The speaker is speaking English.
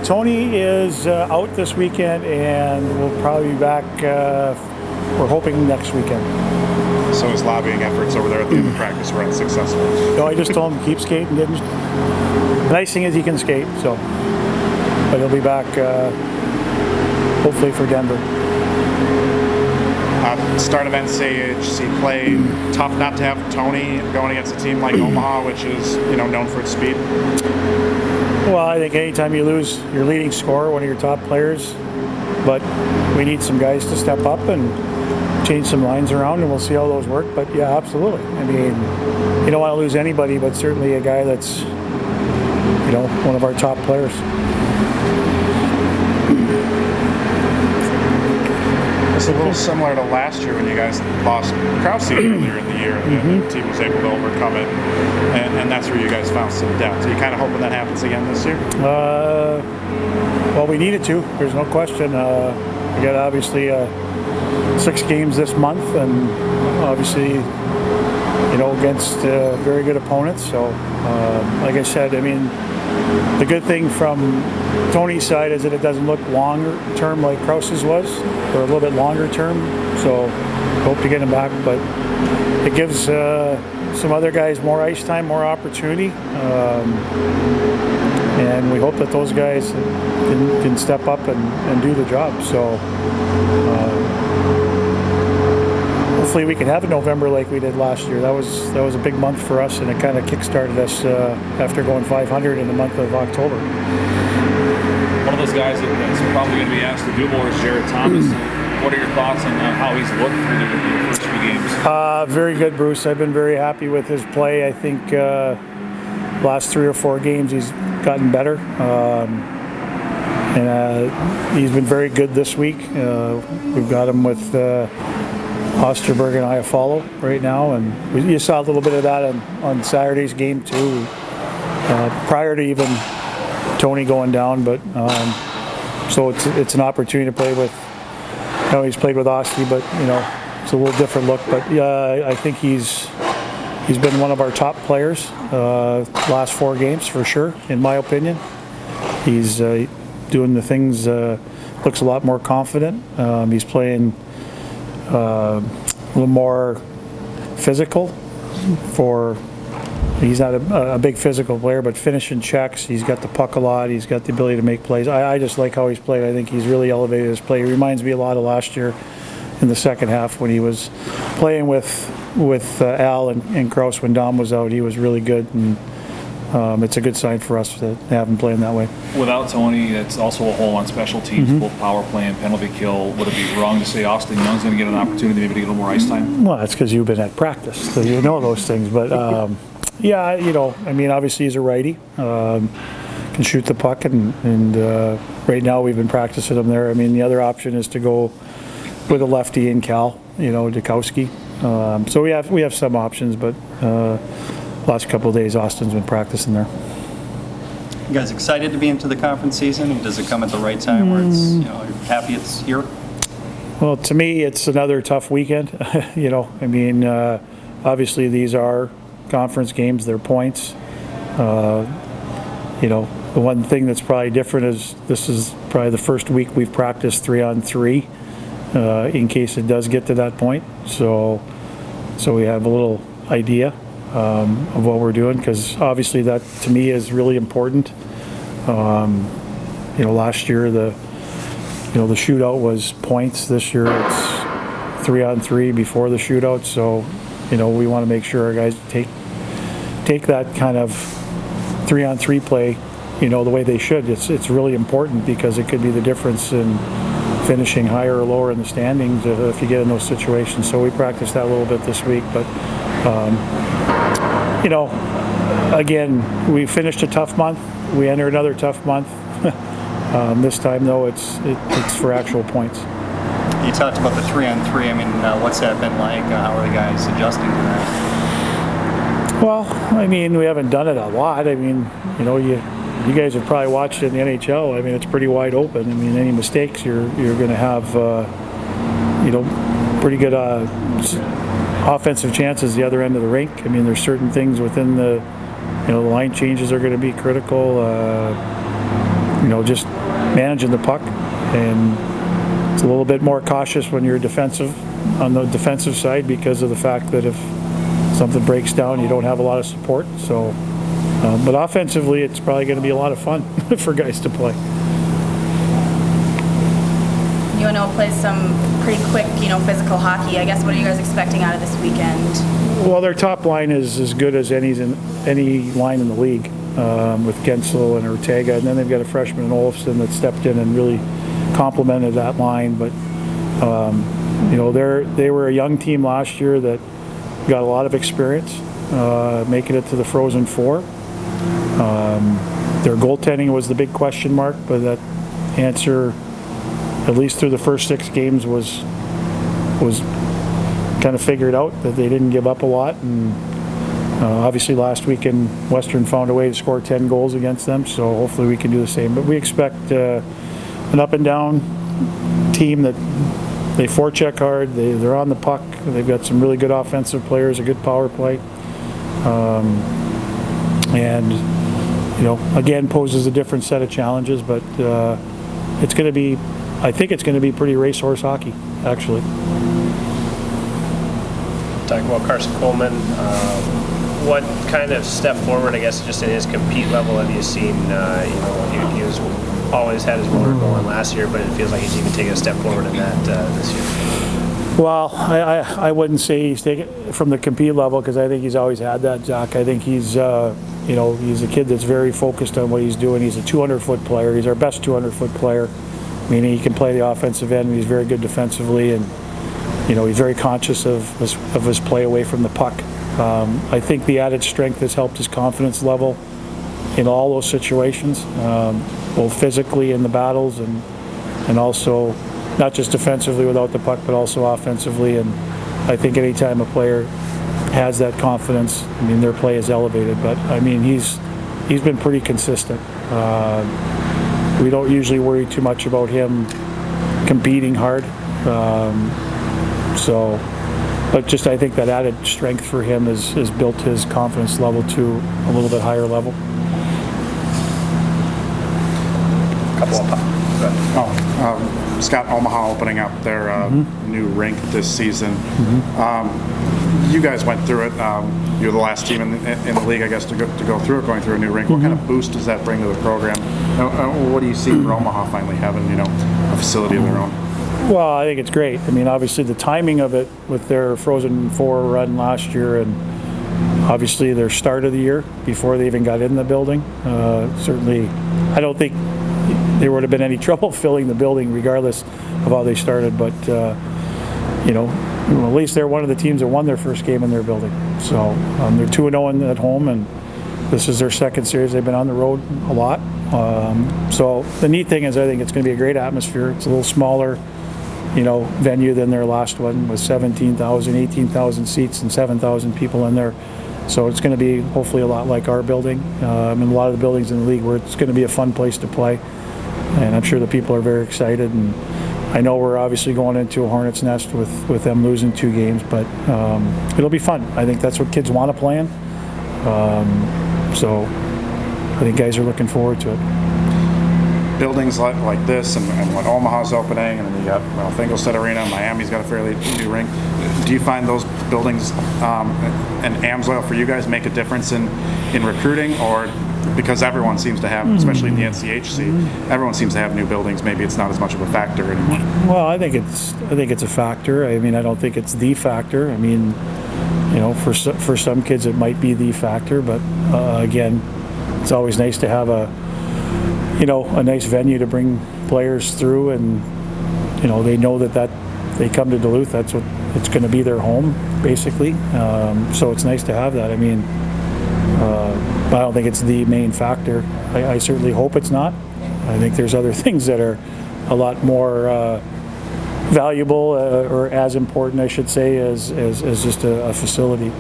Tony is out this weekend, and we'll probably be back, we're hoping next weekend. So his lobbying efforts over there at the end of practice were unsuccessful? No, I just told him to keep skating. The nice thing is he can skate, so. But he'll be back hopefully for Denver. Start of NCHC play, tough not to have Tony going against a team like Omaha, which is known for its speed. Well, I think anytime you lose your leading scorer, one of your top players, but we need some guys to step up and change some lines around, and we'll see how those work. But yeah, absolutely. I mean, you don't want to lose anybody, but certainly a guy that's one of our top players. It's a little similar to last year when you guys lost Krause earlier in the year, and the team was able to overcome it, and that's where you guys found some depth. Are you kind of hoping that happens again this year? Well, we needed to. There's no question. We got obviously 6 games this month, and obviously, against very good opponents. So, like I said, I mean, the good thing from Tony's side is that it doesn't look longer term like Krause's was, or a little bit longer term. So hope to get him back, but it gives some other guys more ice time, more opportunity, and we hope that those guys can step up and do the job. So hopefully we can have a November like we did last year. That was a big month for us, and it kind of kick-started us after going 500 in the month of October. One of those guys that's probably going to be asked to do more is Jared Thomas. What are your thoughts on how he's looked through the first few games? Very good, Bruce. I've been very happy with his play. I think last 3 or 4 games he's gotten better. And he's been very good this week. We've got him with Osterberg and Iafallo right now, and you saw a little bit of that on Saturday's game too, prior to even Tony going down. But so it's an opportunity to play with. He's played with Osti, but it's a little different look. But yeah, I think he's been one of our top players last 4 games for sure, in my opinion. He's doing the things. Looks a lot more confident. He's playing a little more physical. He's not a big physical player, but finishing checks. He's got the puck a lot. He's got the ability to make plays. I just like how he's played. I think he's really elevated his play. He reminds me a lot of last year in the second half when he was playing with Al and Krause when Dom was out. He was really good, and it's a good sign for us to have him playing that way. Without Tony, that's also a hole on special teams, both power play and penalty kill. Would it be wrong to say Austin Young's going to get an opportunity maybe to get a little more ice time? Well, that's because you've been at practice, so you know those things. But yeah, I mean, obviously he's a righty, can shoot the puck, and right now we've been practicing him there. I mean, the other option is to go with a lefty in Cal, Dukowski. So we have some options, but last couple of days Austin's been practicing there. You guys excited to be into the conference season? And does it come at the right time where it's you're happy it's here? Well, to me, it's another tough weekend. I mean, obviously these are conference games, they're points. The one thing that's probably different is this is probably the first week we've practiced 3-on-3 in case it does get to that point. So we have a little idea of what we're doing, because obviously that to me is really important. Last year the shootout was points. This year it's 3-on-3 before the shootout. So we want to make sure our guys take that kind of 3-on-3 play, the way they should. It's really important, because it could be the difference in finishing higher or lower in the standings if you get in those situations. So we practiced that a little bit this week, but again, we finished a tough month. We enter another tough month. This time, though, it's for actual points. You talked about the 3-on-3. I mean, what's that been like? How are the guys adjusting to that? Well, I mean, we haven't done it a lot. I mean, you guys have probably watched it in the NHL. I mean, it's pretty wide open. I mean, any mistakes, you're going to have, pretty good offensive chances the other end of the rink. I mean, there's certain things within the line changes are going to be critical. just managing the puck, and it's a little bit more cautious when you're on the defensive side because of the fact that if something breaks down, you don't have a lot of support. So, but offensively, it's probably going to be a lot of fun for guys to play. UNO plays some pretty quick, physical hockey. I guess what are you guys expecting out of this weekend? Well, their top line is as good as any line in the league, with Gensel and Ortega, and then they've got a freshman in Olofsson that stepped in and really complemented that line. But they were a young team last year that got a lot of experience making it to the Frozen Four. Their goaltending was the big question mark, but that answer, at least through the first 6 games, was kind of figured out, that they didn't give up a lot. And obviously last weekend Western found a way to score 10 goals against them, so hopefully we can do the same. But we expect an up and down team that they forecheck hard, they're on the puck, they've got some really good offensive players, a good power play, and again poses a different set of challenges, but it's going to be, I think it's going to be pretty racehorse hockey, actually. Talking about Carson Coleman, what kind of step forward, I guess, just in his compete level have you seen? He was always had his motor going last year, but it feels like he's even taking a step forward in that this year. Well, I wouldn't say he's taken from the compete level, because I think he's always had that, Jack. I think he's he's a kid that's very focused on what he's doing. He's a 200-foot player. He's our best 200-foot player. Meaning he can play the offensive end, and he's very good defensively, and he's very conscious of his play away from the puck. I think the added strength has helped his confidence level in all those situations, both physically in the battles and also not just defensively without the puck, but also offensively. And I think anytime a player has that confidence, their play is elevated. But he's been pretty consistent. We don't usually worry too much about him competing hard. But just I think that added strength for him has built his confidence level to a little bit higher level. Scott, Omaha opening up their new rink this season. You guys went through it. You're the last team in the league, I guess, to go through it, going through a new rink. What kind of boost does that bring to the program? What do you see for Omaha finally having, a facility of their own? Well, I think it's great. Obviously the timing of it with their Frozen Four run last year, and obviously their start of the year before they even got in the building. Certainly, I don't think there would have been any trouble filling the building regardless of how they started. But at least they're one of the teams that won their first game in their building. So they're 2-0 at home, and this is their second series. They've been on the road a lot. So the neat thing is I think it's going to be a great atmosphere. It's a little smaller, venue than their last one, with 17,000, 18,000 seats and 7,000 people in there. So it's going to be hopefully a lot like our building, and a lot of the buildings in the league, where it's going to be a fun place to play. And I'm sure the people are very excited. And I know we're obviously going into a hornet's nest with them losing 2 games, but it'll be fun. I think that's what kids want to play in. So I think guys are looking forward to it. Buildings like this, and when Omaha's opening, and then you got Finkelstead Arena, Miami's got a fairly new rink. Do you find those buildings and Amsoil for you guys make a difference in recruiting, or because everyone seems to have, especially in the NCHC, everyone seems to have new buildings, maybe it's not as much of a factor anymore? Well, I think it's a factor. I don't think it's the factor. For some kids it might be the factor, but again, it's always nice to have a nice venue to bring players through, and they know that they come to Duluth, that's what it's going to be, their home basically. So it's nice to have that. But I don't think it's the main factor. I certainly hope it's not. I think there's other things that are a lot more valuable, or as important, I should say, as just a facility.